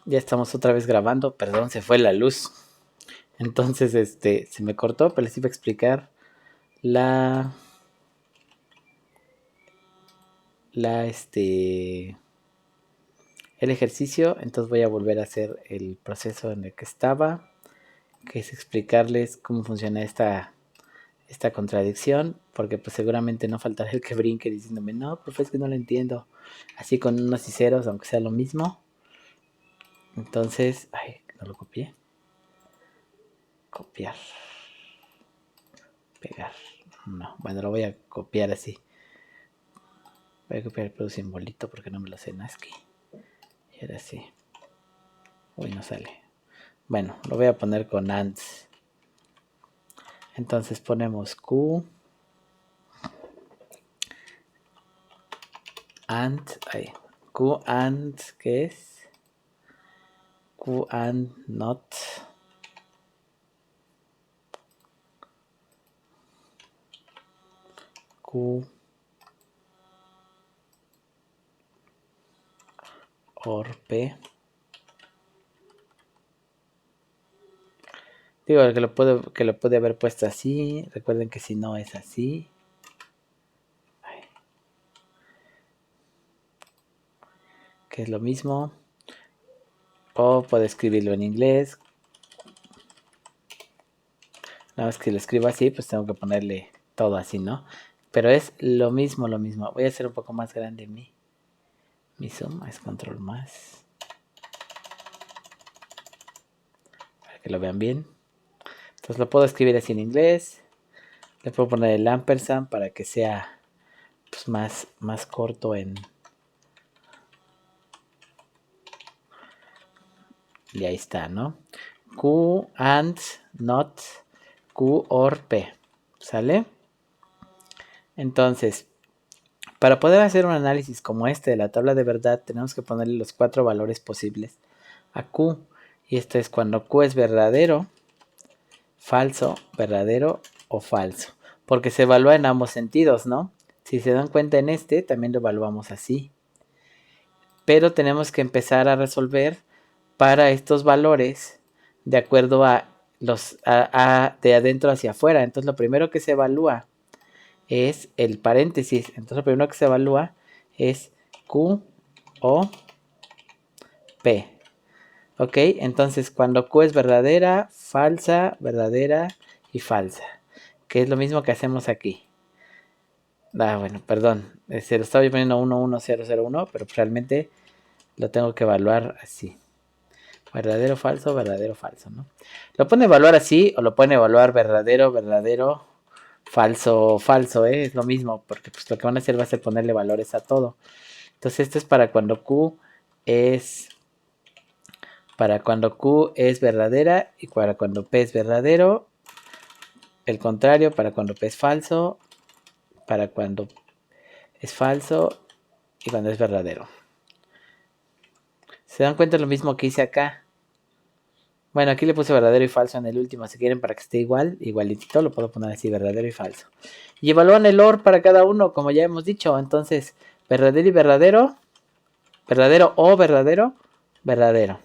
Ya estamos otra vez grabando, perdón, se fue la luz. Entonces, se me cortó, pero les iba a explicar la, la, el ejercicio. Entonces voy a volver a hacer el proceso en el que estaba, que es explicarles cómo funciona esta contradicción, porque pues seguramente no faltará el que brinque diciéndome, no, profe, es que no lo entiendo. Así con unos y ceros, aunque sea lo mismo. Entonces, ay, no lo copié. Copiar. Pegar. No, bueno, lo voy a copiar así. Voy a copiar el puro simbolito porque no me lo sé en ASCII. Y ahora sí. Uy, no sale. Bueno, lo voy a poner con ANDs. Entonces ponemos Q. AND. Ahí. Q AND. ¿Qué es? Q AND not. Q or P. Digo que lo puede haber puesto así. Recuerden que si no es así. Ay, que es lo mismo. O puedo escribirlo en inglés. Nada más que lo escribo así, pues tengo que ponerle todo así, ¿no? Pero es lo mismo, lo mismo. Voy a hacer un poco más grande mi zoom. Es control más. Para que lo vean bien. Entonces lo puedo escribir así en inglés. Le puedo poner el ampersand para que sea pues, más corto en... Y ahí está, ¿no? Q and not Q or P. ¿Sale? Entonces, para poder hacer un análisis como este de la tabla de verdad, tenemos que ponerle los 4 valores posibles a Q. Y esto es cuando Q es verdadero, falso, verdadero o falso. Porque se evalúa en ambos sentidos, ¿no? Si se dan cuenta en este, también lo evaluamos así. Pero tenemos que empezar a resolver para estos valores de acuerdo a los de adentro hacia afuera. Entonces lo primero que se evalúa es el paréntesis. Entonces lo primero que se evalúa es Q o P. Ok, entonces cuando Q es verdadera, falsa, verdadera y falsa. Que es lo mismo que hacemos aquí. Bueno, perdón. Se lo estaba poniendo 11001, pero realmente lo tengo que evaluar así. Verdadero, falso, ¿no? Lo pueden evaluar así o lo pueden evaluar verdadero, verdadero, falso, falso, ¿eh? Es lo mismo, porque pues lo que van a hacer va a ser ponerle valores a todo. Entonces esto es para cuando Q es verdadera y para cuando P es verdadero. El contrario, para cuando P es falso, para cuando es falso y cuando es verdadero. ¿Se dan cuenta lo mismo que hice acá? Bueno, aquí le puse verdadero y falso en el último. Si quieren para que esté igualitito, lo puedo poner así, verdadero y falso. Y evalúan el OR para cada uno, como ya hemos dicho. Entonces, verdadero y verdadero, verdadero o verdadero, verdadero.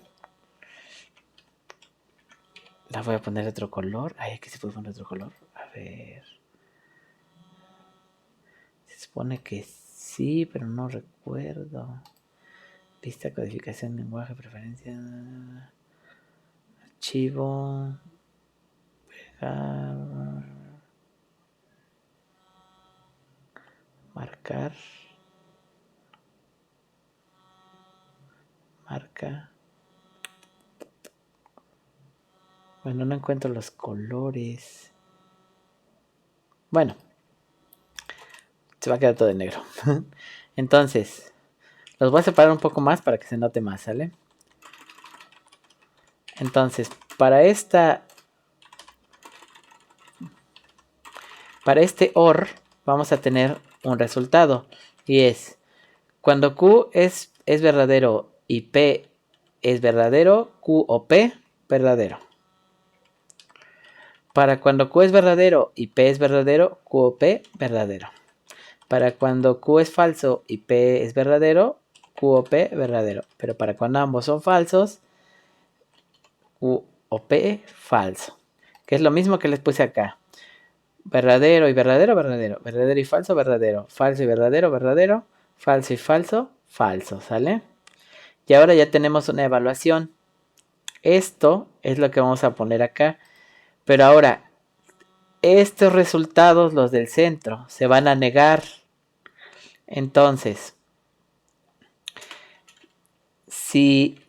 La voy a poner de otro color. Ay, aquí se puede poner otro color. A ver. Se supone que sí, pero no recuerdo. Lista, codificación, lenguaje, preferencia. Archivo. Pegar. Marcar. Marca. Bueno, no encuentro los colores. Bueno, se va a quedar todo de negro. Entonces, los voy a separar un poco más para que se note más, ¿sale? Entonces, para este OR vamos a tener un resultado. Y es, cuando Q es verdadero y P es verdadero, Q o P, verdadero. Para cuando Q es verdadero y P es verdadero, Q o P, verdadero. Para cuando Q es falso y P es verdadero, Q o P, verdadero. Pero para cuando ambos son falsos, Q o P, falso. Que es lo mismo que les puse acá. Verdadero y verdadero, verdadero. Verdadero y falso, verdadero. Falso y verdadero, verdadero. Falso y falso, falso, ¿sale? Y ahora ya tenemos una evaluación. Esto es lo que vamos a poner acá. Pero ahora, estos resultados, los del centro, se van a negar. Entonces, si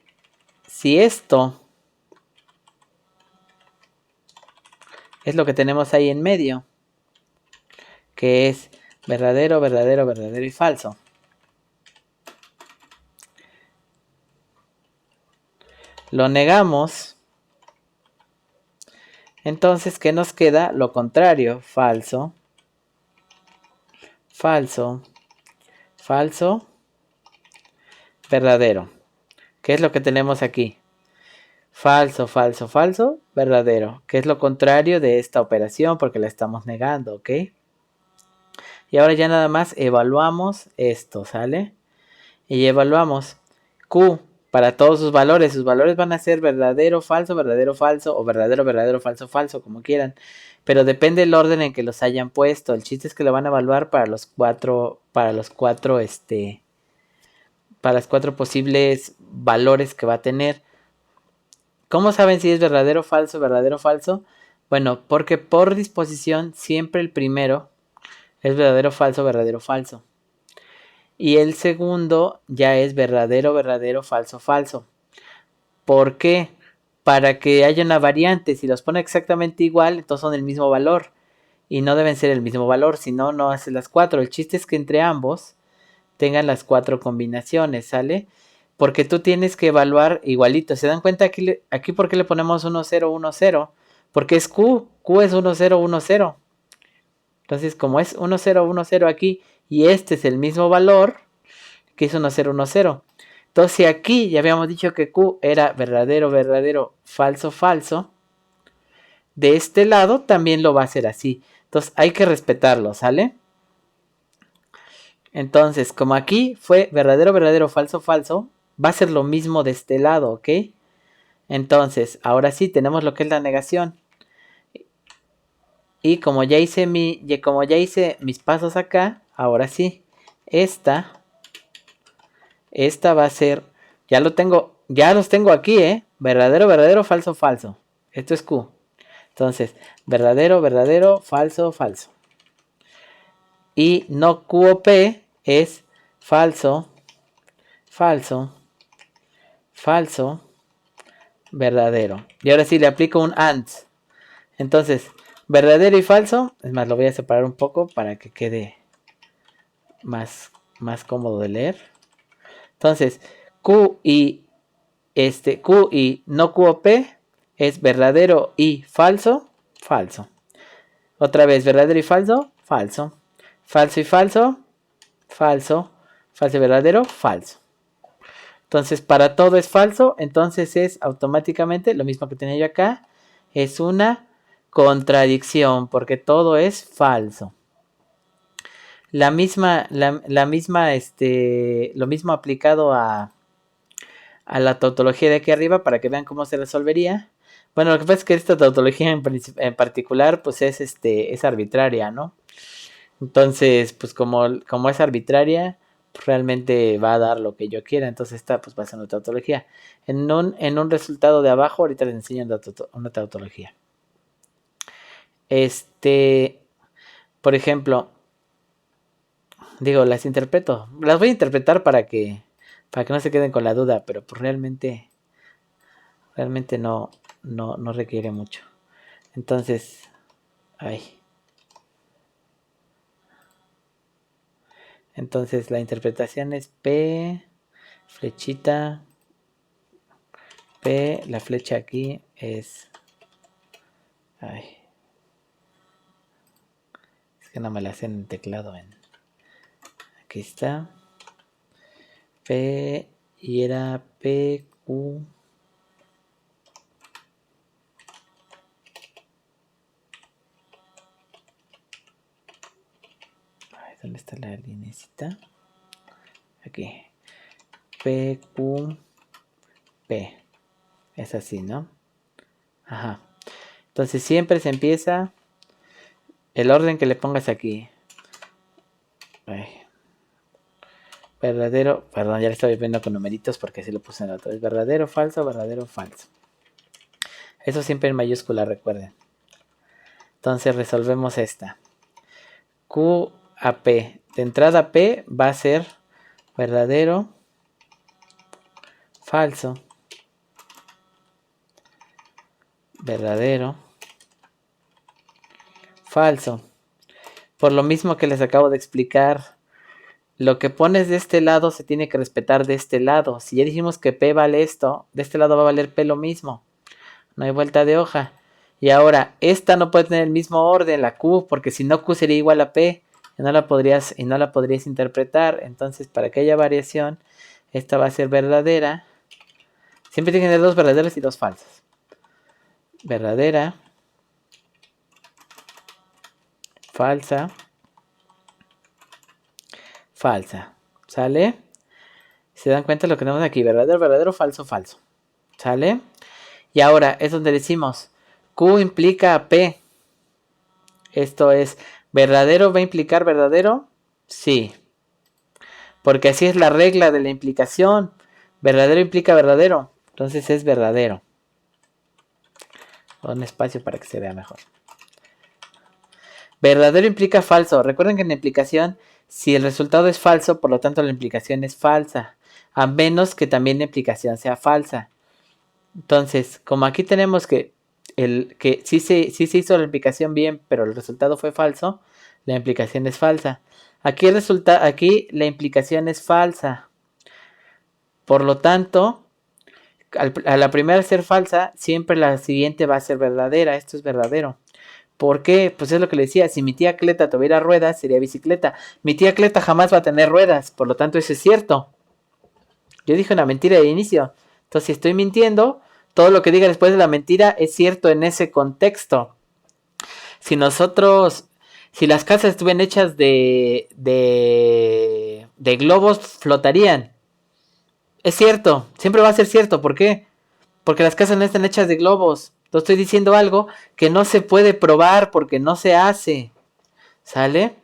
esto es lo que tenemos ahí en medio, que es verdadero, verdadero, verdadero y falso, lo negamos, entonces, ¿qué nos queda? Lo contrario, falso, falso, falso, verdadero. ¿Qué es lo que tenemos aquí? Falso, falso, falso, verdadero. ¿Qué es lo contrario de esta operación? Porque la estamos negando, ¿ok? Y ahora ya nada más evaluamos esto, ¿sale? Y evaluamos Q para todos sus valores. Sus valores van a ser verdadero, falso, o verdadero, verdadero, falso, falso, como quieran. Pero depende del orden en que los hayan puesto. El chiste es que lo van a evaluar para los cuatro posibles valores que va a tener. ¿Cómo saben si es verdadero, falso? Bueno, porque por disposición siempre el primero es verdadero, falso. Y el segundo ya es verdadero, verdadero, falso, falso. ¿Por qué? Para que haya una variante. Si los pone exactamente igual, entonces son el mismo valor. Y no deben ser el mismo valor, si no, no hace las cuatro. El chiste es que entre ambos tengan las cuatro combinaciones, ¿sale? Porque tú tienes que evaluar igualito. ¿Se dan cuenta aquí por qué le ponemos 1, 0, 1, 0? Porque es Q. Q es 1, 0, 1, 0. Entonces, como es 1, 0, 1, 0 aquí y este es el mismo valor, que es 1, 0, 1, 0. Entonces, si aquí ya habíamos dicho que Q era verdadero, verdadero, falso, falso, de este lado también lo va a hacer así. Entonces, hay que respetarlo, ¿sale? Entonces, como aquí fue verdadero, verdadero, falso, falso, va a ser lo mismo de este lado, ¿ok? Entonces, ahora sí tenemos lo que es la negación. Y como ya hice mis pasos acá, ahora sí, esta va a ser, ya los tengo aquí, ¿eh? Verdadero, verdadero, falso, falso. Esto es Q. Entonces, verdadero, verdadero, falso, falso. Y no Q o P es falso, falso, falso, verdadero. Y ahora sí le aplico un AND. Entonces, verdadero y falso. Es más, lo voy a separar un poco para que quede más cómodo de leer. Entonces, Q y no Q o P es verdadero y falso, falso. Otra vez, verdadero y falso, falso. Falso y falso, falso. Falso y verdadero, falso. Entonces, para todo es falso, entonces es automáticamente lo mismo que tenía yo acá. Es una contradicción, porque todo es falso. Lo mismo aplicado a la tautología de aquí arriba para que vean cómo se resolvería. Bueno, lo que pasa es que esta tautología en particular, pues es arbitraria, ¿no? Entonces, pues como es arbitraria, pues realmente va a dar lo que yo quiera. Entonces esta pues va a ser una tautología. En un resultado de abajo, ahorita les enseño una tautología. Por ejemplo, digo, las interpreto. Las voy a interpretar para que no se queden con la duda, pero pues realmente no requiere mucho. Entonces, ay. Entonces la interpretación es P, flechita, P, la flecha aquí es... Ay, es que no me la hacen en teclado. Aquí está. P y era P, Q. Ay, ¿dónde está la linecita? Aquí. P, Q, P. Es así, ¿no? Ajá. Entonces siempre se empieza el orden que le pongas aquí. Ay. Verdadero, perdón, ya le estaba viendo con numeritos porque así lo puse en la otra vez. Verdadero, falso, verdadero, falso. Eso siempre en mayúscula, recuerden. Entonces resolvemos esta. Q a P. De entrada P va a ser verdadero, falso, verdadero, falso. Por lo mismo que les acabo de explicar, lo que pones de este lado se tiene que respetar de este lado. Si ya dijimos que P vale esto, de este lado va a valer P lo mismo. No hay vuelta de hoja. Y ahora, esta no puede tener el mismo orden, la Q, porque si no Q sería igual a P y no la podrías interpretar. Entonces, para que haya variación, esta va a ser verdadera. Siempre tiene que tener dos verdaderas y dos falsas. Verdadera, falsa, falsa. ¿Sale? ¿Se dan cuenta de lo que tenemos aquí? Verdadero, verdadero, falso, falso. ¿Sale? Y ahora es donde decimos Q implica a P. Esto es, ¿verdadero va a implicar verdadero? Sí. Porque así es la regla de la implicación. Verdadero implica verdadero. Entonces es verdadero. Un espacio para que se vea mejor. Verdadero implica falso. Recuerden que en la implicación, si el resultado es falso, por lo tanto la implicación es falsa. A menos que también la implicación sea falsa. Entonces, como aquí tenemos que sí se hizo la implicación bien, pero el resultado fue falso, la implicación es falsa. Aquí la implicación es falsa. Por lo tanto, a la primera ser falsa, siempre la siguiente va a ser verdadera. Esto es verdadero. ¿Por qué? Pues es lo que le decía, si mi tía Cleta tuviera ruedas, sería bicicleta. Mi tía Cleta jamás va a tener ruedas, por lo tanto eso es cierto. Yo dije una mentira de inicio. Entonces, si estoy mintiendo, todo lo que diga después de la mentira es cierto en ese contexto. Si las casas estuvieran hechas de globos, flotarían. Es cierto, siempre va a ser cierto. ¿Por qué? Porque las casas no están hechas de globos. Entonces estoy diciendo algo que no se puede probar porque no se hace. ¿Sale?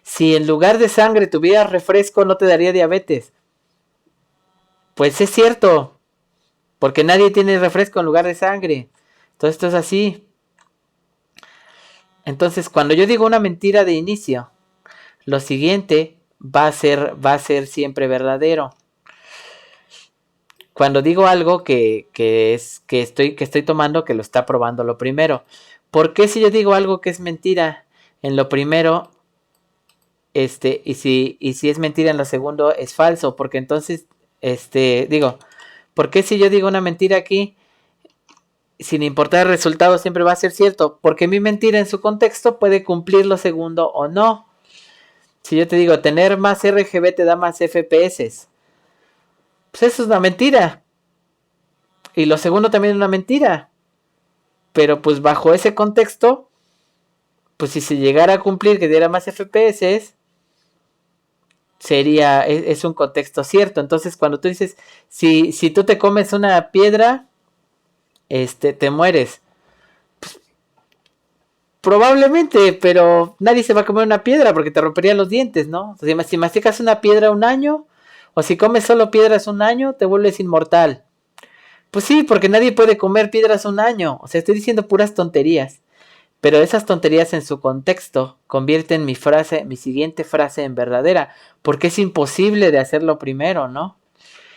Si en lugar de sangre tuvieras refresco, no te daría diabetes. Pues es cierto, porque nadie tiene refresco en lugar de sangre. Entonces esto es así. Entonces cuando yo digo una mentira de inicio, lo siguiente va a ser siempre verdadero. Cuando digo algo que estoy tomando, que lo está probando lo primero. ¿Por qué si yo digo algo que es mentira en lo primero, y si es mentira en lo segundo es falso? Porque entonces, ¿por qué si yo digo una mentira aquí, sin importar el resultado, siempre va a ser cierto? Porque mi mentira en su contexto puede cumplir lo segundo o no. Si yo te digo, tener más RGB te da más FPS, pues eso es una mentira. Y lo segundo también es una mentira. Pero pues bajo ese contexto, pues si se llegara a cumplir que diera más FPS, es un contexto cierto. Entonces cuando tú dices, si tú te comes una piedra, te mueres. Pues, probablemente, pero nadie se va a comer una piedra porque te romperían los dientes, ¿no? O sea, si masticas una piedra un año, o si comes solo piedras un año, te vuelves inmortal. Pues sí, porque nadie puede comer piedras un año. O sea, estoy diciendo puras tonterías. Pero esas tonterías en su contexto convierten mi siguiente frase en verdadera. Porque es imposible de hacerlo primero, ¿no?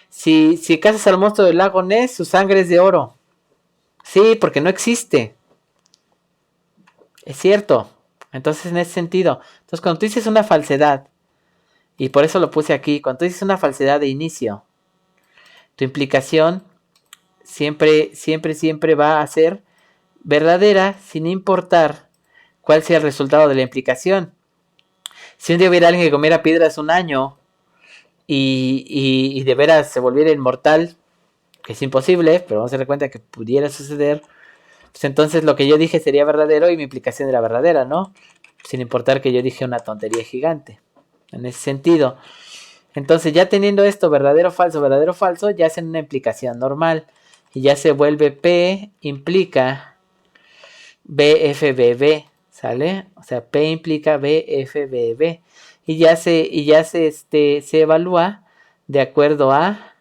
Si cazas al monstruo del lago Ness, su sangre es de oro. Sí, porque no existe. Es cierto. Entonces, en ese sentido. Entonces, cuando tú dices una falsedad, y por eso lo puse aquí, cuando tú dices una falsedad de inicio, tu implicación siempre va a ser verdadera sin importar cuál sea el resultado de la implicación. Si un día hubiera alguien que comiera piedras un año y de veras se volviera inmortal, que es imposible, pero vamos a dar cuenta que pudiera suceder, pues entonces lo que yo dije sería verdadero y mi implicación era verdadera, ¿no? Sin importar que yo dije una tontería gigante. En ese sentido. Entonces ya teniendo esto verdadero, falso, ya hacen una implicación normal. y ya se vuelve P implica BFBB, ¿sale? O sea, P implica BFBB y ya se evalúa de acuerdo a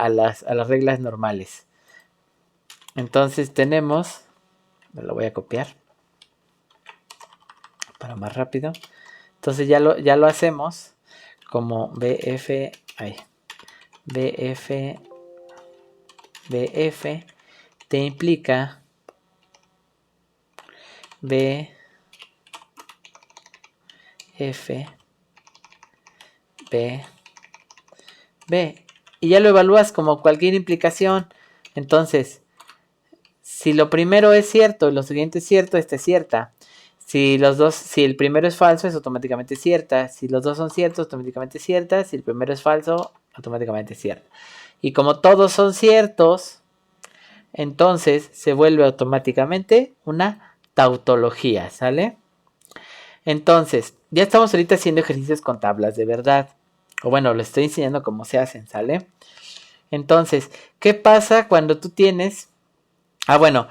las reglas normales. Entonces tenemos, me lo voy a copiar para más rápido. Entonces ya lo hacemos como BF te implica B F B B y ya lo evalúas como cualquier implicación. Entonces, si lo primero es cierto y lo siguiente es cierto, esta es cierta. Si el primero es falso, es automáticamente cierta. Si los dos son ciertos, automáticamente cierta. Si el primero es falso, automáticamente cierta. Y como todos son ciertos, entonces se vuelve automáticamente una tautología, ¿sale? Entonces, ya estamos ahorita haciendo ejercicios con tablas de verdad. O bueno, les estoy enseñando cómo se hacen, ¿sale? Entonces, ¿qué pasa cuando tú tienes... bueno,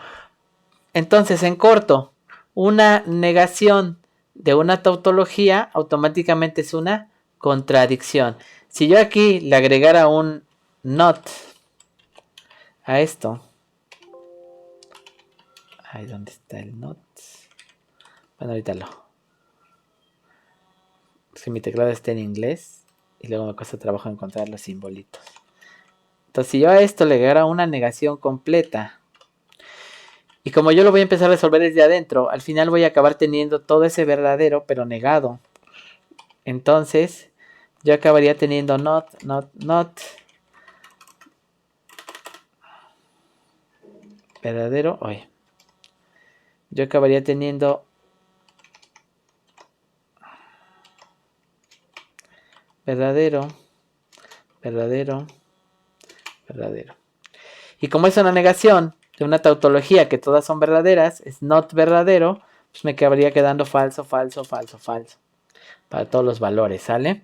entonces en corto, una negación de una tautología automáticamente es una contradicción. Si yo aquí le agregara un not a esto... Ahí, ¿dónde está el not? Bueno, ahorita si mi teclado está en inglés y luego me cuesta trabajo encontrar los simbolitos. Entonces, si yo a esto le agregara una negación completa, y como yo lo voy a empezar a resolver desde adentro, al final voy a acabar teniendo todo ese verdadero, pero negado. Entonces, yo acabaría teniendo not. Verdadero, oye. Yo acabaría teniendo verdadero. Y como es una negación de una tautología que todas son verdaderas, es not verdadero, pues me acabaría quedando falso. Para todos los valores, ¿sale?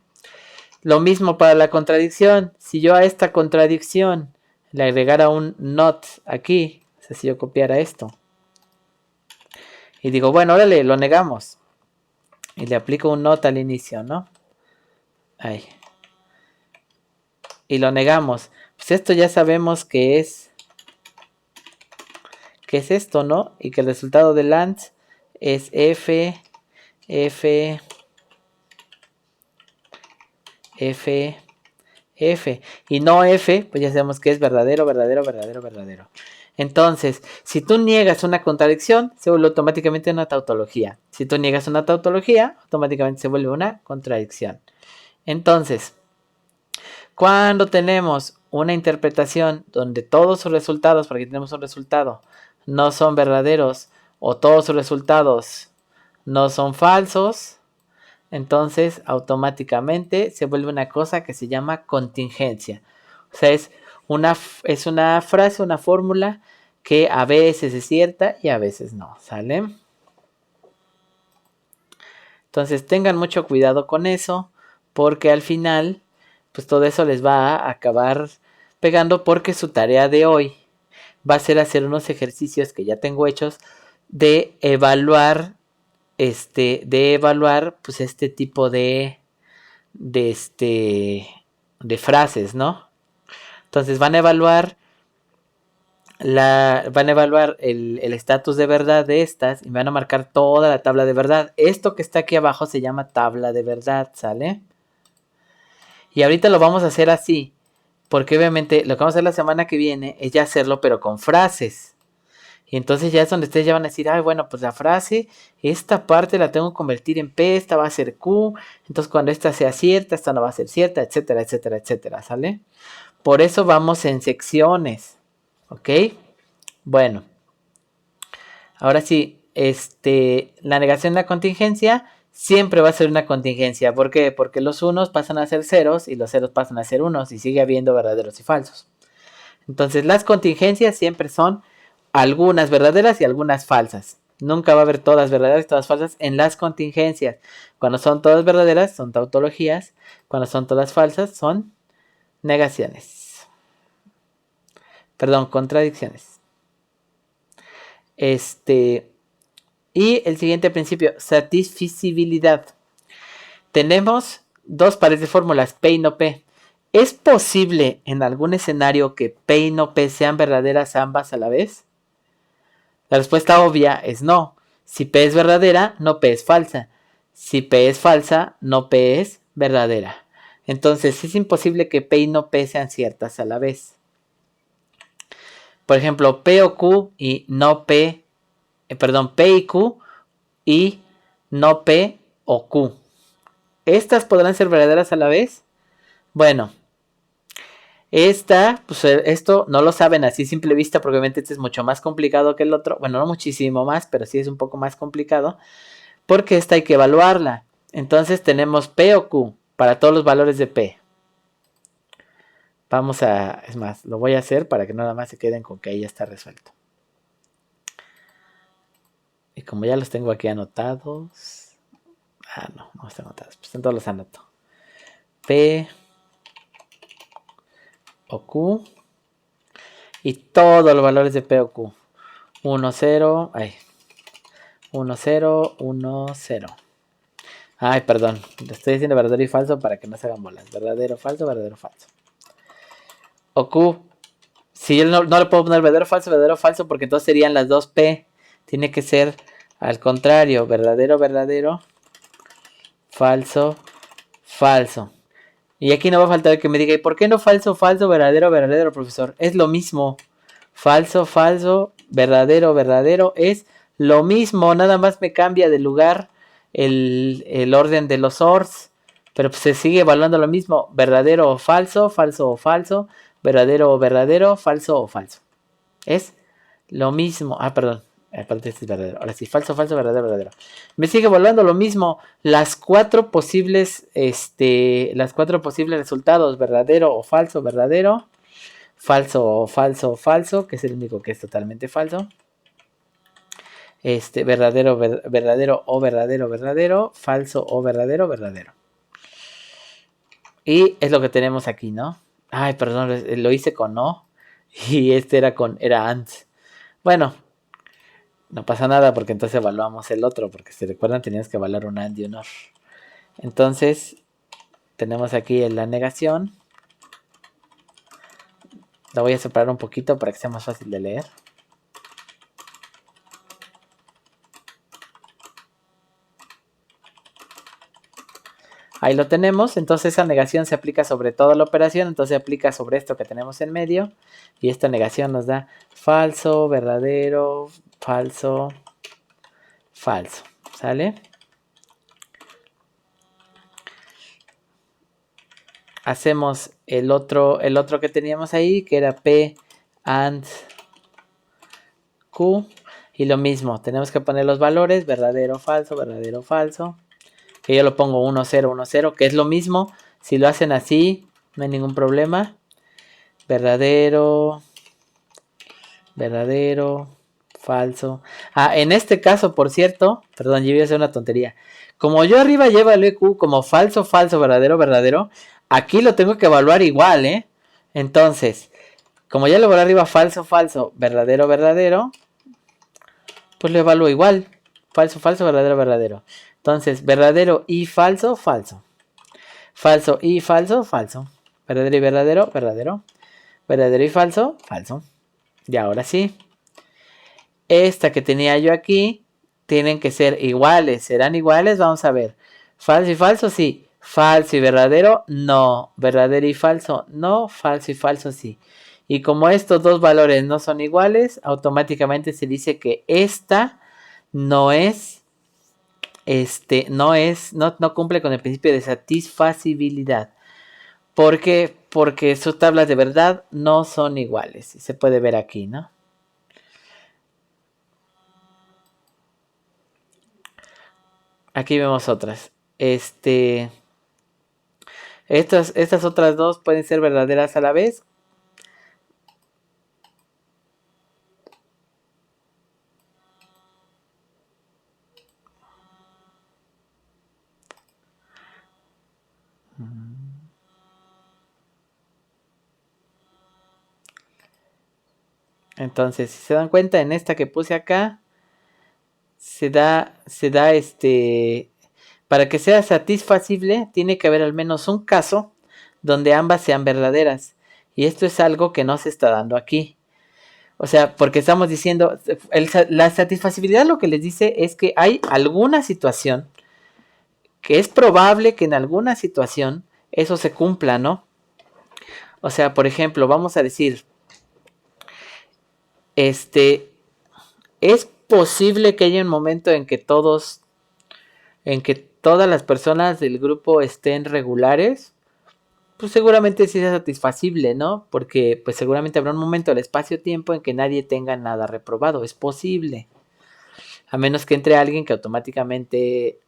Lo mismo para la contradicción. Si yo a esta contradicción le agregara un not aquí, o sea, si yo copiara esto, y digo, bueno, órale, lo negamos. Y le aplico un not al inicio, ¿no? Ahí. Y lo negamos. Pues esto ya sabemos que es esto, ¿no? Y que el resultado del AND es F. Y no F, pues ya sabemos que es verdadero. Entonces, si tú niegas una contradicción, se vuelve automáticamente una tautología. Si tú niegas una tautología, automáticamente se vuelve una contradicción. Entonces, cuando tenemos una interpretación donde todos sus resultados, porque tenemos un resultado, no son verdaderos, o todos sus resultados no son falsos, entonces automáticamente se vuelve una cosa que se llama contingencia. O sea, es una frase, una fórmula que a veces es cierta y a veces no, ¿sale? Entonces tengan mucho cuidado con eso, porque al final, pues todo eso les va a acabar pegando, porque su tarea de hoy va a ser hacer unos ejercicios que ya tengo hechos de evaluar pues este tipo de frases, ¿no? Entonces van a evaluar el estatus de verdad de estas y van a marcar toda la tabla de verdad. Esto que está aquí abajo se llama tabla de verdad, ¿sale? Y ahorita lo vamos a hacer así, porque obviamente lo que vamos a hacer la semana que viene es ya hacerlo pero con frases. Y entonces ya es donde ustedes ya van a decir, bueno, pues la frase, esta parte la tengo que convertir en P, esta va a ser Q, entonces cuando esta sea cierta, esta no va a ser cierta, etcétera, ¿sale? Por eso vamos en secciones, ¿ok? Bueno, ahora sí, la negación de la contingencia siempre va a ser una contingencia. ¿Por qué? Porque los unos pasan a ser ceros y los ceros pasan a ser unos y sigue habiendo verdaderos y falsos. Entonces las contingencias siempre son algunas verdaderas y algunas falsas. Nunca va a haber todas verdaderas y todas falsas en las contingencias. Cuando son todas verdaderas son tautologías. Cuando son todas falsas son negaciones. Perdón, contradicciones. Y el siguiente principio, satisficibilidad. Tenemos dos pares de fórmulas, P y no P. ¿Es posible en algún escenario que P y no P sean verdaderas ambas a la vez? La respuesta obvia es no. Si P es verdadera, no P es falsa. Si P es falsa, no P es verdadera. Entonces es imposible que P y no P sean ciertas a la vez. Por ejemplo, P o Q y no P, P y Q y no P o Q. ¿Estas podrán ser verdaderas a la vez? Bueno, pues esto no lo saben así a simple vista, porque obviamente este es mucho más complicado que el otro. Bueno, no muchísimo más, pero sí es un poco más complicado, porque esta hay que evaluarla. Entonces tenemos P o Q para todos los valores de P. Es más, lo voy a hacer para que nada más se queden con que ahí ya está resuelto. Y como ya los tengo aquí anotados. No están anotados, pues en todos los anoto. P o Q y todos los valores de P o Q. 1, 0, 1, 0, 1, 0. Ay, perdón, le estoy diciendo verdadero y falso para que no se hagan bolas. Verdadero, falso, verdadero, falso. O Q. Si yo no le puedo poner verdadero, falso, porque entonces serían las dos P. Tiene que ser al contrario, verdadero, verdadero, falso, falso. Y aquí no va a faltar que me diga, ¿y por qué no falso, falso, verdadero, verdadero, profesor? Es lo mismo. Falso, falso, verdadero, verdadero, es lo mismo. Nada más me cambia de lugar el orden de los ORs. Pero pues se sigue evaluando lo mismo. Verdadero o falso, falso o falso, verdadero o verdadero, falso o falso. Es lo mismo. Perdón. Aparte este es verdadero. Ahora sí, falso, falso, verdadero, verdadero. Me sigue evaluando lo mismo. Las cuatro posibles resultados, verdadero o falso, verdadero, falso o falso, falso, que es el único que es totalmente falso. Verdadero, verdadero o verdadero, verdadero, falso o verdadero, verdadero. Y es lo que tenemos aquí, ¿no? Ay, perdón, lo hice con no. Y era and. Bueno, no pasa nada porque entonces evaluamos el otro, porque si recuerdan teníamos que evaluar un and y un or. Entonces, tenemos aquí la negación. La voy a separar un poquito para que sea más fácil de leer. Ahí lo tenemos, entonces esa negación se aplica sobre toda la operación, entonces se aplica sobre esto que tenemos en medio, y esta negación nos da falso, verdadero, falso, falso, ¿sale? Hacemos el otro que teníamos ahí, que era P and Q, y lo mismo, tenemos que poner los valores, verdadero, falso, que yo lo pongo 1, 0, 1, 0, que es lo mismo, si lo hacen así, no hay ningún problema, verdadero, verdadero, falso. En este caso, por cierto, perdón, yo iba a hacer una tontería. Como yo arriba llevo el EQ como falso, falso, verdadero, verdadero, aquí lo tengo que evaluar igual, ¿eh? Entonces, como ya lo evalué arriba falso, falso, verdadero, verdadero, pues lo evalúo igual. Falso, falso, verdadero, verdadero. Entonces, verdadero y falso, falso. Falso y falso, falso. Verdadero y verdadero, verdadero. Verdadero y falso, falso. Y ahora sí. Esta que tenía yo aquí, tienen que ser iguales. ¿Serán iguales? Vamos a ver. Falso y falso, sí. Falso y verdadero, no. Verdadero y falso, no. Falso y falso, sí. Y como estos dos valores no son iguales, automáticamente se dice que esta no es, no cumple con el principio de satisfacibilidad. ¿Por qué? Porque sus tablas de verdad no son iguales. Se puede ver aquí, ¿no? Aquí vemos otras. Estas otras dos pueden ser verdaderas a la vez. Entonces, si se dan cuenta, en esta que puse acá, se da para que sea satisfacible, tiene que haber al menos un caso donde ambas sean verdaderas. Y esto es algo que no se está dando aquí. O sea, porque estamos diciendo, la satisfacibilidad lo que les dice es que hay alguna situación que es probable que en alguna situación eso se cumpla, ¿no? O sea, por ejemplo, vamos a decir, este, es posible que haya un momento en que todas las personas del grupo estén regulares, pues seguramente sí sea satisfacible, ¿no? Porque pues seguramente habrá un momento del espacio-tiempo en que nadie tenga nada reprobado, es posible. A menos que entre alguien que automáticamente,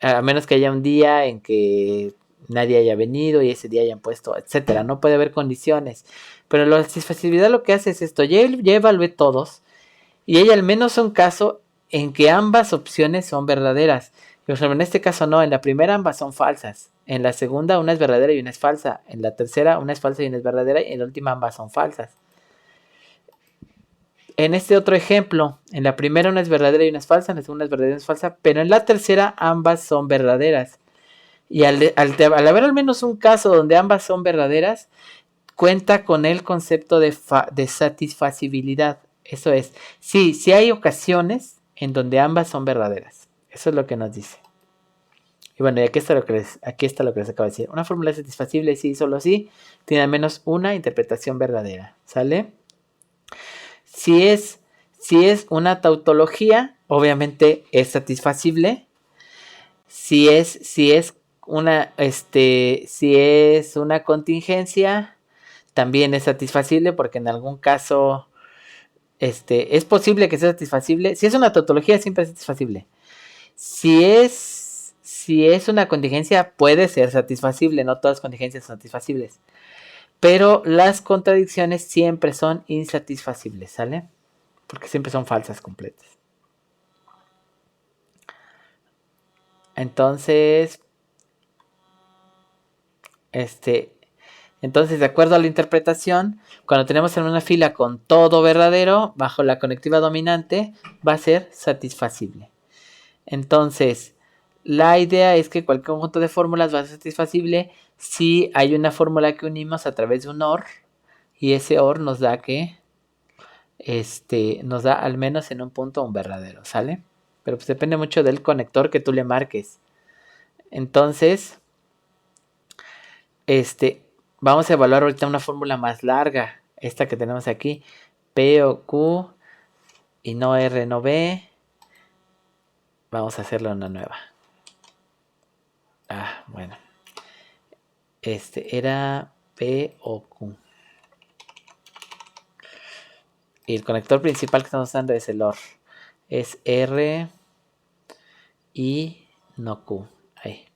a menos que haya un día en que nadie haya venido y ese día hayan puesto, etcétera. No puede haber condiciones. Pero la satisfactividad lo que hace es esto, ya evalué todos y hay al menos un caso en que ambas opciones son verdaderas. Pero en este caso no, en la primera ambas son falsas. En la segunda una es verdadera y una es falsa. En la tercera una es falsa y una es verdadera. Y en la última ambas son falsas. En este otro ejemplo, en la primera una es verdadera y una es falsa, en la segunda es verdadera y una es falsa, pero en la tercera ambas son verdaderas. Y al haber al menos un caso donde ambas son verdaderas, cuenta con el concepto de satisfacibilidad. Eso es, sí hay ocasiones en donde ambas son verdaderas. Eso es lo que nos dice. Y bueno, y aquí está lo que les acabo de decir. Una fórmula satisfacible, sí, solo sí, tiene al menos una interpretación verdadera. ¿Sale? Si es, si es una tautología, obviamente es satisfacible. Si es una contingencia, también es satisfacible porque en algún caso, es posible que sea satisfacible. Si es una tautología, siempre es satisfacible. Si es una contingencia, puede ser satisfacible. No todas las contingencias son satisfacibles. Pero las contradicciones siempre son insatisfacibles, ¿sale? Porque siempre son falsas completas. Entonces, de acuerdo a la interpretación, cuando tenemos en una fila con todo verdadero, bajo la conectiva dominante, va a ser satisfacible. Entonces, la idea es que cualquier conjunto de fórmulas va a ser satisfacible si hay una fórmula que unimos a través de un OR, y ese OR nos da nos da al menos en un punto un verdadero, ¿sale? Pero pues depende mucho del conector que tú le marques. Entonces, vamos a evaluar ahorita una fórmula más larga, esta que tenemos aquí, P o Q y no R, no B. Vamos a hacerle una nueva. Bueno. Era P o Q. Y el conector principal que estamos usando es el OR. Es R y no Q. Ahí.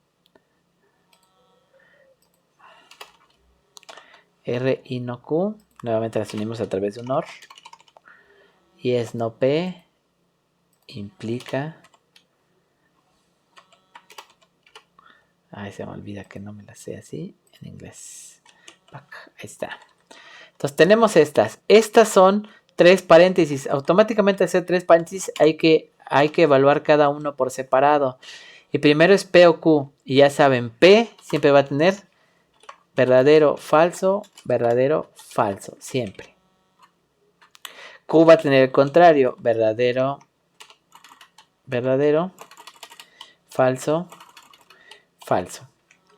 R y no Q. Nuevamente las unimos a través de un OR. Y es no P. Implica. Se me olvida que no me la sé así en inglés. Ahí está. Entonces tenemos estas. Estas son 3 paréntesis. Automáticamente hacer 3 paréntesis hay que evaluar cada uno por separado. Y primero es P o Q. Y ya saben, P siempre va a tener verdadero, falso, siempre. Q va a tener el contrario, verdadero, falso.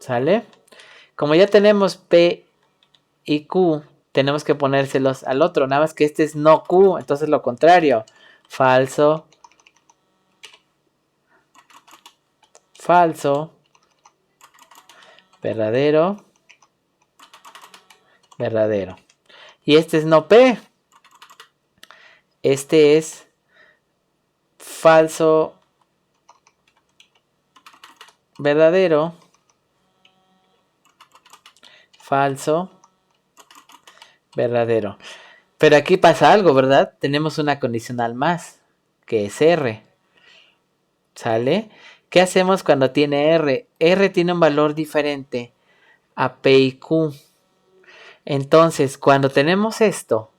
¿Sale? Como ya tenemos P y Q, tenemos que ponérselos al otro. Nada más que este es no Q, entonces lo contrario. Falso. Verdadero. Y este es no P. Este es falso. Verdadero. Falso. Verdadero. Pero aquí pasa algo, ¿verdad? Tenemos una condicional más, que es R. ¿Sale? ¿Qué hacemos cuando tiene R? R tiene un valor diferente a P y Q. Entonces, cuando tenemos esto,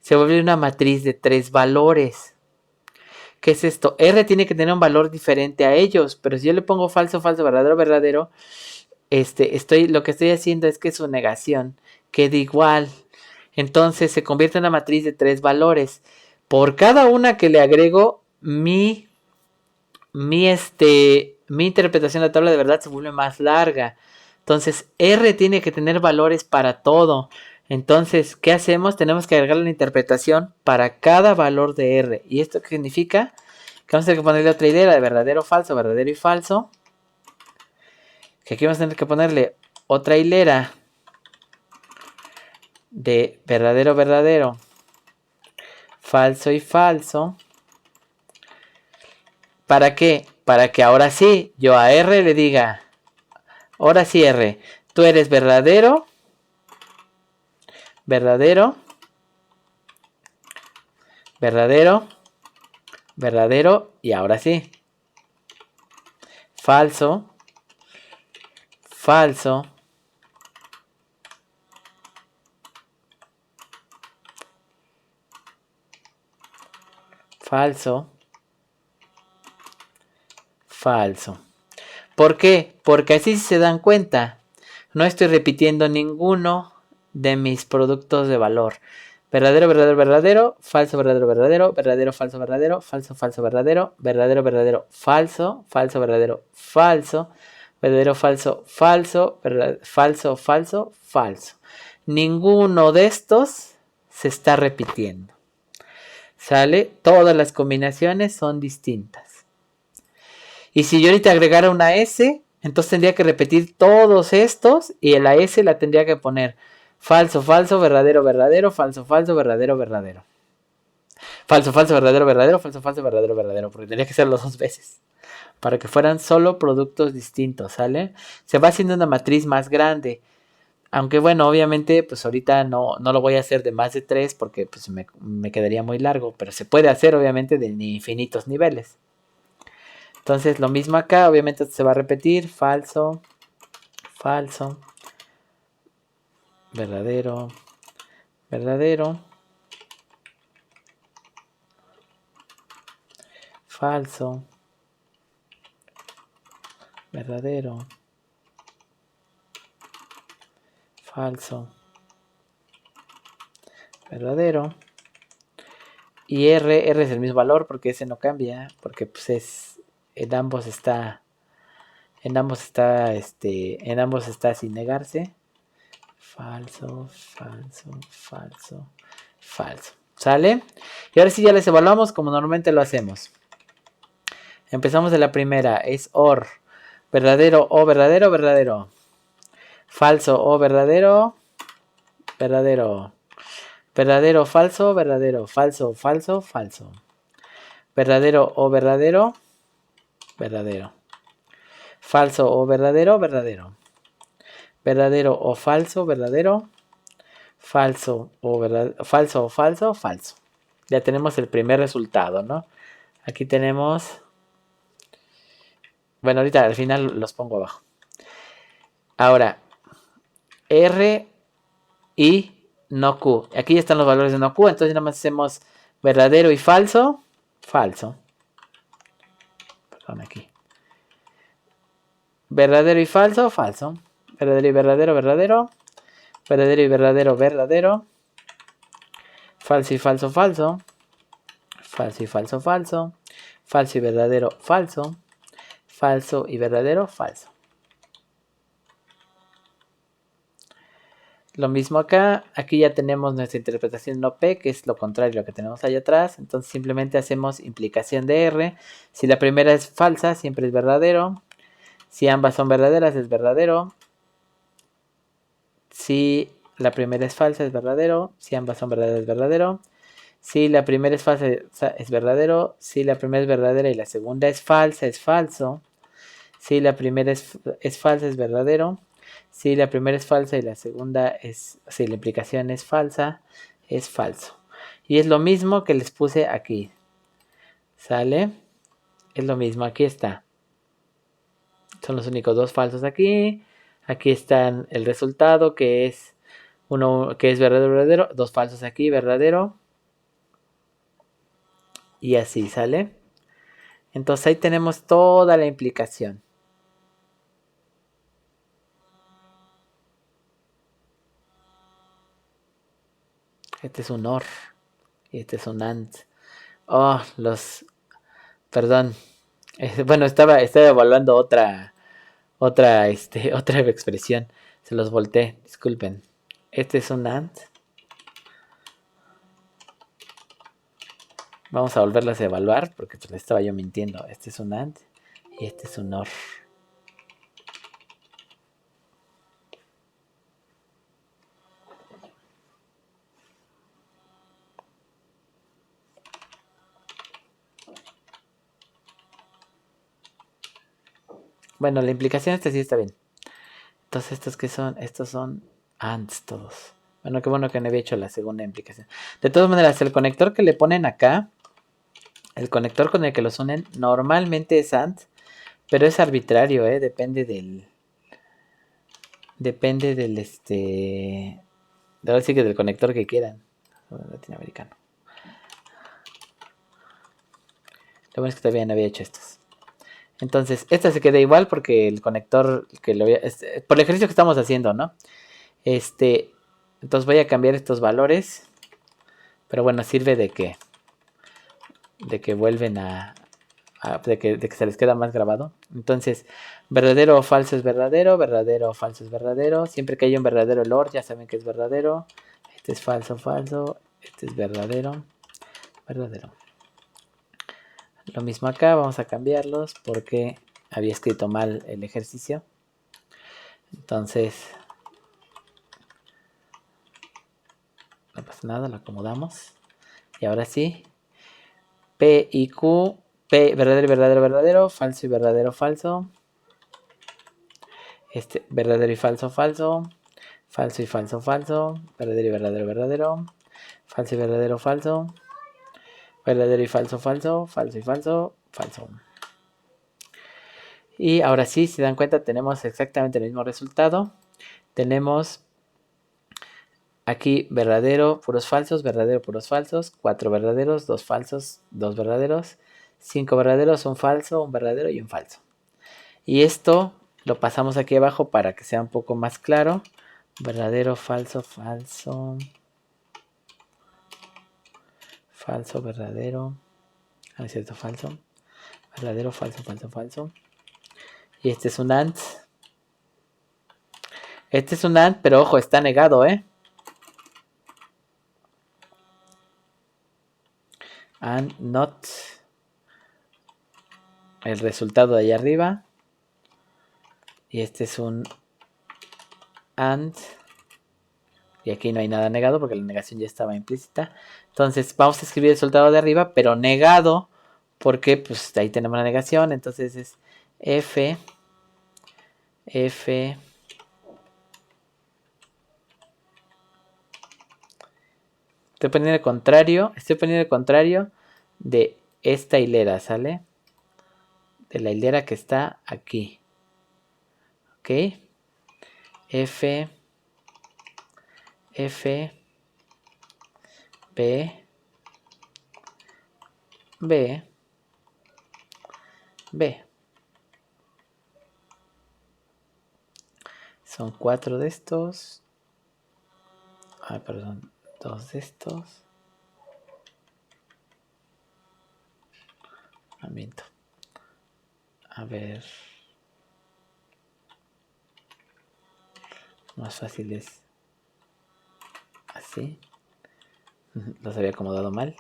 se vuelve una matriz de 3 valores. ¿Qué es esto? R tiene que tener un valor diferente a ellos, pero si yo le pongo falso, falso, verdadero, verdadero, lo que estoy haciendo es que su negación quede igual. Entonces se convierte en una matriz de 3 valores. Por cada una que le agrego, mi interpretación de la tabla de verdad se vuelve más larga. Entonces R tiene que tener valores para todo. Entonces, ¿qué hacemos? Tenemos que agregar la interpretación para cada valor de R. ¿Y esto qué significa? Que vamos a tener que ponerle otra hilera de verdadero, falso, verdadero y falso. Que aquí vamos a tener que ponerle otra hilera de verdadero, verdadero, falso y falso. ¿Para qué? Para que ahora sí, yo a R le diga, ahora sí R, tú eres verdadero, verdadero, verdadero, verdadero y ahora sí. Falso, falso, falso, falso. ¿Por qué? Porque así si se dan cuenta, no estoy repitiendo ninguno de mis productos de valor. Verdadero, verdadero, verdadero, falso, verdadero, verdadero, verdadero, falso, verdadero, falso, falso, verdadero, verdadero, verdadero, falso, falso, verdadero, falso, verdadero, falso, falso, falso, falso, falso. Ninguno de estos se está repitiendo. ¿Sale? Todas las combinaciones son distintas. Y si yo ahorita agregara una S, entonces tendría que repetir todos estos y en la S la tendría que poner falso, falso, verdadero, verdadero, falso, falso, verdadero, verdadero. Falso, falso, verdadero, verdadero, falso, falso, verdadero, verdadero. Porque tendría que hacerlo 2 veces. Para que fueran solo productos distintos, ¿sale? Se va haciendo una matriz más grande. Aunque bueno, obviamente, pues ahorita no lo voy a hacer de más de 3 porque pues me quedaría muy largo. Pero se puede hacer obviamente de infinitos niveles. Entonces lo mismo acá, obviamente se va a repetir. Falso, falso, verdadero, verdadero, falso, verdadero, falso, verdadero. Y R es el mismo valor porque ese no cambia, porque pues en ambos está sin negarse. Falso, falso, falso, falso. ¿Sale? Y ahora sí ya les evaluamos como normalmente lo hacemos. Empezamos de la primera, es OR. Verdadero o verdadero, verdadero. Falso o verdadero, verdadero. Verdadero, falso, verdadero. Falso, falso, falso. Verdadero o verdadero, verdadero. Falso o verdadero, verdadero. Verdadero o falso, verdadero. Falso o verdadero, falso o falso, falso. Ya tenemos el primer resultado, ¿no? Aquí tenemos... Bueno, ahorita al final los pongo abajo. Ahora, R y no Q. Aquí ya están los valores de no Q, entonces nada más hacemos verdadero y falso, falso. Perdón, aquí. Verdadero y falso, falso. Verdadero y verdadero, verdadero. Verdadero y verdadero, verdadero. Falso y falso, falso. Falso y falso, falso. Falso y verdadero, falso. Falso y verdadero, falso. Lo mismo acá, aquí ya tenemos nuestra interpretación no P, que es lo contrario a lo que tenemos allá atrás. Entonces simplemente hacemos implicación de R. Si la primera es falsa, siempre es verdadero. Si ambas son verdaderas, es verdadero. Si la primera es falsa, es verdadero. Si ambas son verdaderas, es verdadero. Si la primera es falsa, es verdadero. Si la primera es verdadera y la segunda es falsa, es falso. Si la primera es falsa, es verdadero. Si la primera es falsa y la segunda es... Si la implicación es falsa, es falso. Y es lo mismo que les puse aquí. ¿Sale? Es lo mismo, aquí está. Son los únicos dos falsos aquí. Aquí está el resultado que es Uno que es verdadero, verdadero. Dos falsos aquí, verdadero. Y así, ¿sale? Entonces ahí tenemos toda la implicación. Este es un OR. Y este es un AND. Oh, Perdón. Bueno, estaba evaluando otra expresión. Se los volteé, disculpen. Este es un AND. Vamos a volverlas a evaluar porque pues, estaba yo mintiendo. Este es un AND y este es un OR. Bueno, la implicación esta sí está bien. Entonces, ¿estos qué son? Estos son ANDs todos. Bueno, qué bueno que no había hecho la segunda implicación. De todas maneras, el conector que le ponen acá, el conector con el que los unen, normalmente es AND, pero es arbitrario, Depende ahora sí que del conector que quieran. Latinoamericano. Lo bueno es que todavía no había hecho estos. Entonces, esta se queda igual porque el conector que lo había, por el ejercicio que estamos haciendo, ¿no? Entonces voy a cambiar estos valores. Pero bueno, sirve de que vuelven de que se les queda más grabado. Entonces, verdadero o falso es verdadero, verdadero o falso es verdadero. Siempre que haya un verdadero LOR, ya saben que es verdadero. Este es falso, falso. Este es verdadero, verdadero. Lo mismo acá, vamos a cambiarlos porque había escrito mal el ejercicio. Entonces, no pasa nada, lo acomodamos. Y ahora sí, P y Q, P, verdadero y verdadero, verdadero, falso y verdadero, falso. Verdadero y falso, falso. Falso y falso, falso. Verdadero y verdadero, verdadero. Falso y verdadero, falso. Verdadero y falso, falso. Falso y falso, falso. Y ahora sí, si dan cuenta, tenemos exactamente el mismo resultado. Tenemos aquí verdadero, puros falsos, verdadero, puros falsos. 4 verdaderos, 2 falsos, 2 verdaderos. 5 verdaderos, un falso, un verdadero y un falso. Y esto lo pasamos aquí abajo para que sea un poco más claro. Verdadero, falso, falso. Falso, verdadero. Ah, es cierto, falso. Verdadero, falso, falso, falso. Y este es un AND. Este es un AND, pero ojo, está negado, ¿eh? AND not. El resultado de ahí arriba. Y este es un AND. Y aquí no hay nada negado porque la negación ya estaba implícita. Entonces vamos a escribir el resultado de arriba, pero negado. Porque pues ahí tenemos la negación. Entonces es F. F. Estoy poniendo el contrario. Estoy poniendo el contrario de esta hilera, ¿sale? De la hilera que está aquí. ¿Ok? F. F. B. B. B. Son 4 de estos. Ah, perdón. 2 de estos. Miento. A ver. Más fácil es así. Los había acomodado mal.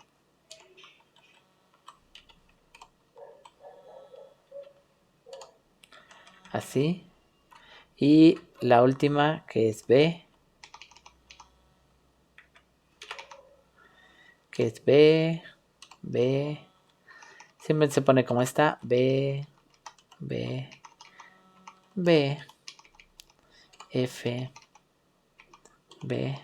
Así. Y la última que es B. Que es B. B. Siempre se pone como esta. B. B. B. F. B.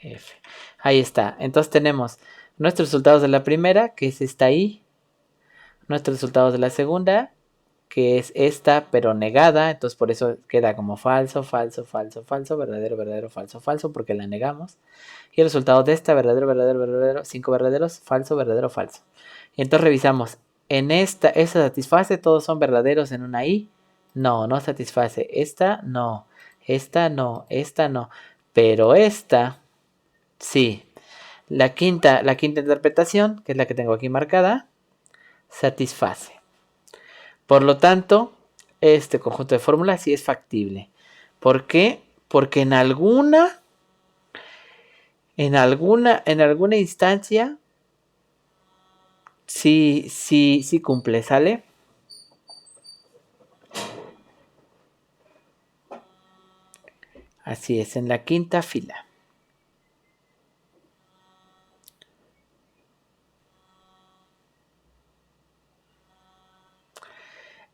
F. Ahí está. Entonces tenemos nuestros resultados de la primera, que es esta ahí. Nuestros resultados de la segunda, que es esta, pero negada. Entonces por eso queda como falso, falso, falso, falso, verdadero, verdadero, falso, falso, porque la negamos. Y el resultado de esta, verdadero, verdadero, verdadero, 5 verdaderos, falso, verdadero, falso. Y entonces revisamos, en esta satisface, todos son verdaderos en una I. No, no satisface. Esta no, esta no, esta no. Pero esta, sí. La quinta interpretación, que es la que tengo aquí marcada, satisface. Por lo tanto, este conjunto de fórmulas sí es factible. ¿Por qué? Porque en alguna instancia sí cumple, ¿sale? Así es, en la quinta fila.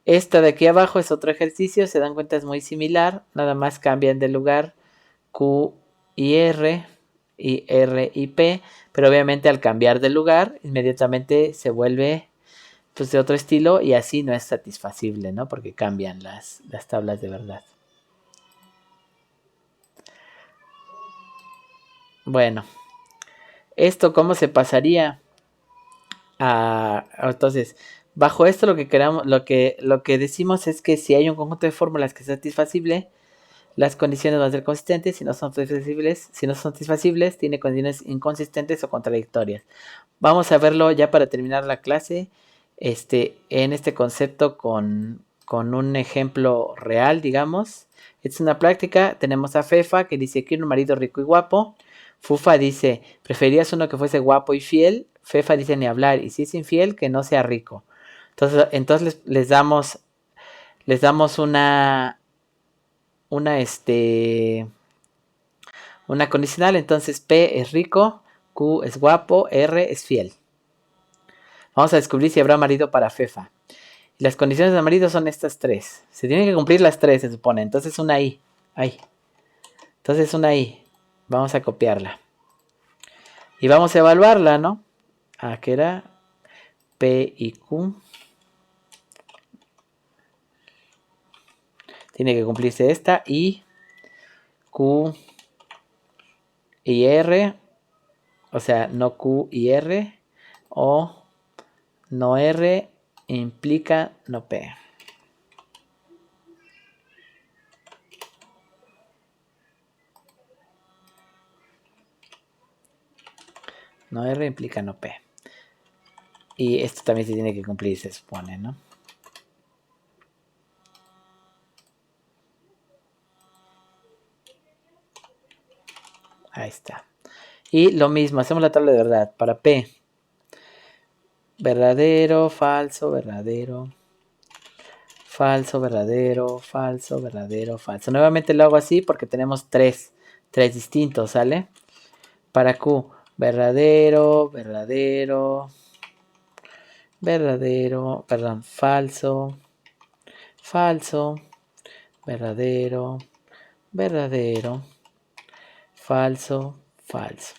Esta de aquí abajo es otro ejercicio, se dan cuenta es muy similar, nada más cambian de lugar Q y R y P, pero obviamente al cambiar de lugar inmediatamente se vuelve pues de otro estilo y así no es satisfacible, ¿no? Porque cambian las tablas de verdad. Bueno, ¿esto cómo se pasaría entonces, bajo esto lo que queramos, lo que decimos es que si hay un conjunto de fórmulas que es satisfacible, las condiciones van a ser consistentes. Si no son satisfacibles, tiene condiciones inconsistentes o contradictorias. Vamos a verlo ya para terminar la clase, en este concepto con un ejemplo real, digamos. Es una práctica. Tenemos a Fefa que dice: quiero un marido rico y guapo. Fufa dice: ¿preferías uno que fuese guapo y fiel? Fefa dice: ni hablar. Y si es infiel, que no sea rico. Entonces les damos una, una condicional. Entonces P es rico, Q es guapo, R es fiel. Vamos a descubrir si habrá marido para Fefa. Y las condiciones de marido son estas tres. Se tienen que cumplir las tres, se supone. Entonces una I. Ahí. Entonces una I. Vamos a copiarla. Y vamos a evaluarla, ¿no? Que era P y Q. Tiene que cumplirse esta. I, Q y R. O sea, no Q y R. O no R implica no P. No R implica no P. Y esto también se tiene que cumplir, se supone, ¿no? Ahí está. Y lo mismo, hacemos la tabla de verdad. Para P, verdadero, falso, verdadero, falso, verdadero, falso, verdadero, falso. Nuevamente lo hago así porque tenemos tres distintos, ¿sale? Para Q, verdadero, verdadero, verdadero, perdón, falso, falso, verdadero, verdadero, falso, falso.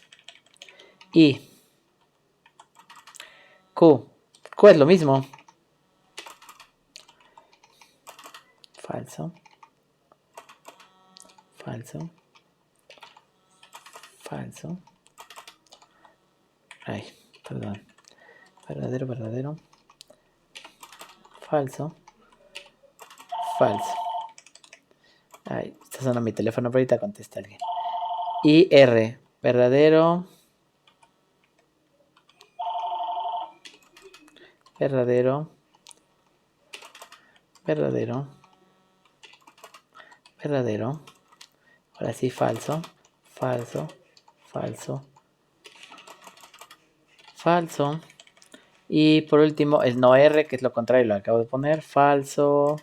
Y Q, Q es lo mismo. Falso, falso, falso. Ay, perdón. Verdadero, verdadero. Falso, falso. Ay, está sonando mi teléfono, pero ahorita contesta alguien. Y R, verdadero, verdadero, verdadero, verdadero. Ahora sí, falso, falso, falso, falso. Y por último, el no R, que es lo contrario, lo acabo de poner. Falso,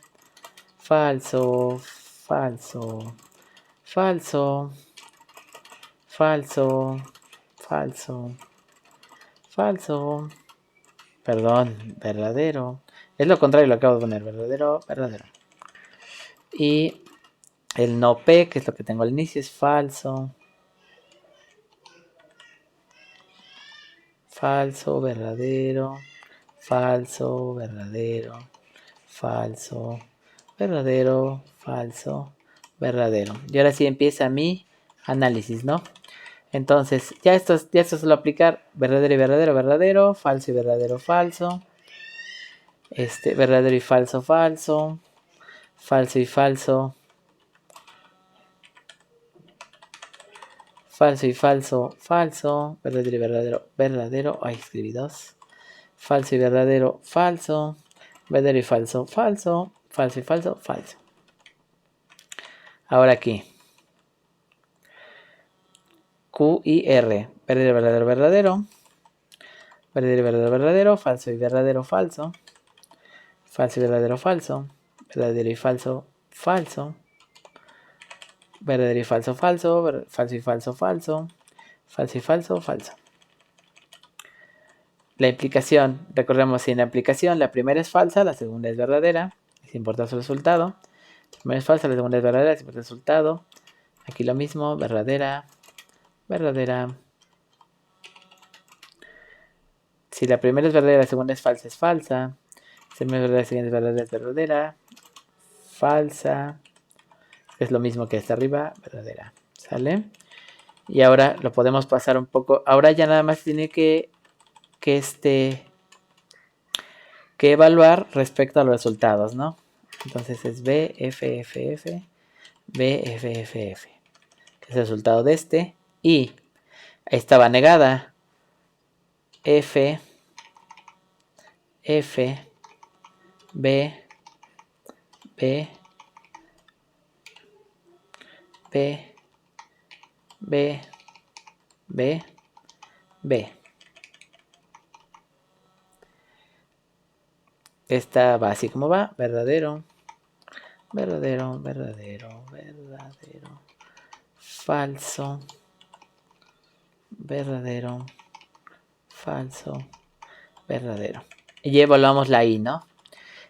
falso, falso, falso, falso, falso, falso. Perdón, verdadero. Es lo contrario, lo acabo de poner. Verdadero, verdadero. Y el no P, que es lo que tengo al inicio, es falso. Falso, verdadero. Falso, verdadero. falso, verdadero, falso, verdadero. Y ahora sí empieza mi análisis, ¿no? Entonces, ya esto solo aplicar verdadero y verdadero, verdadero, falso y verdadero, falso. Verdadero y falso, falso. Falso y falso. Falso y falso, falso. Verdadero y verdadero, verdadero. Ay, escribí dos. Falso y verdadero, falso. Verdadero y falso, falso. Falso y falso, falso. Ahora aquí. Q y R. Verdadero, verdadero, verdadero. Verdadero y verdadero, verdadero. Falso y verdadero, falso. Falso y verdadero, falso. Verdadero y falso, falso. Verdadero y falso, falso. Falso y falso, falso. Falso y falso, falso. La implicación, recordemos, si en la aplicación la primera es falsa, la segunda es verdadera, si importa su resultado. La primera es falsa, la segunda es verdadera, si importa el resultado. Aquí lo mismo, verdadera, verdadera. Si la primera es verdadera, la segunda es falsa, es falsa. Si la primera es verdadera, la siguiente es verdadera, es verdadera. Falsa. Es lo mismo que esta arriba, verdadera. ¿Sale? Y ahora lo podemos pasar un poco. Ahora ya nada más tiene que evaluar respecto a los resultados, ¿no? Entonces es B, F, F, F, B, F, F, F. Es el resultado de este. Y estaba negada. F, F, B, B, B, B, B, B. Esta va así como va. Verdadero, verdadero, verdadero, verdadero. Falso, verdadero, falso, verdadero. Y evaluamos la I, ¿no?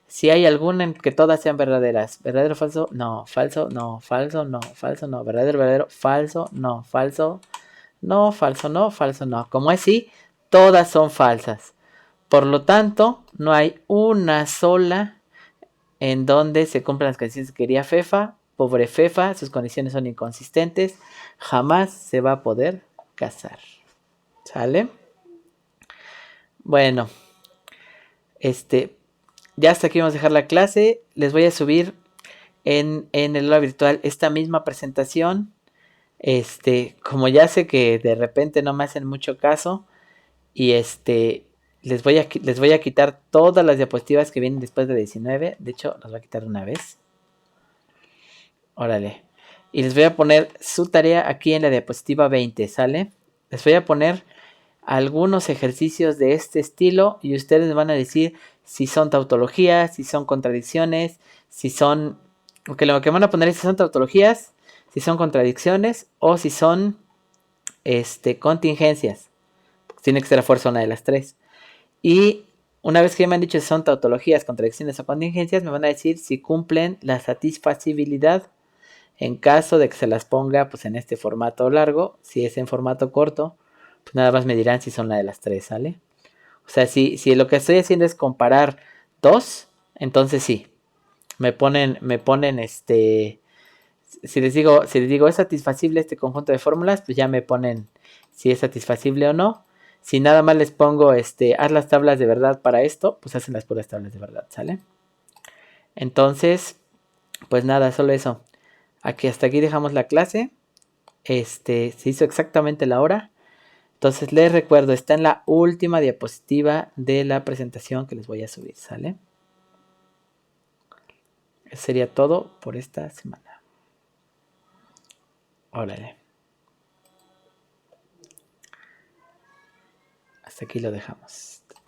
Si hay alguna en que todas sean verdaderas. Verdadero, falso, no. Falso, no. Falso, no. Falso, no. Verdadero, verdadero. Falso, no. Falso, no. Falso, no. Falso, no. Como es sí, todas son falsas. Por lo tanto, no hay una sola en donde se cumplan las condiciones que quería Fefa. Pobre Fefa, sus condiciones son inconsistentes. Jamás se va a poder casar. ¿Sale? Bueno, ya hasta aquí vamos a dejar la clase. Les voy a subir en el aula virtual esta misma presentación. Como ya sé que de repente no me hacen mucho caso. Y les voy a quitar todas las diapositivas que vienen después de 19. De hecho, las voy a quitar una vez. Órale. Y les voy a poner su tarea aquí en la diapositiva 20, ¿sale? Les voy a poner algunos ejercicios de este estilo y ustedes me van a decir si son tautologías, si son contradicciones, si son... Porque lo que van a poner es si son tautologías, si son contradicciones o si son contingencias. Tiene que ser a fuerza una de las tres. Y una vez que me han dicho si son tautologías, contradicciones o contingencias, me van a decir si cumplen la satisfacibilidad. En caso de que se las ponga pues en este formato largo, si es en formato corto, pues nada más me dirán si son la de las tres, ¿sale? O sea, si lo que estoy haciendo es comparar dos, entonces sí. Me ponen si les digo es satisfacible este conjunto de fórmulas, pues ya me ponen si es satisfacible o no. Si nada más les pongo haz las tablas de verdad para esto, pues hacen las puras tablas de verdad, ¿sale? Entonces, pues nada, solo eso. Hasta aquí dejamos la clase. Se hizo exactamente la hora. Entonces les recuerdo, está en la última diapositiva de la presentación que les voy a subir, ¿sale? Eso sería todo por esta semana. Órale. Hasta aquí lo dejamos.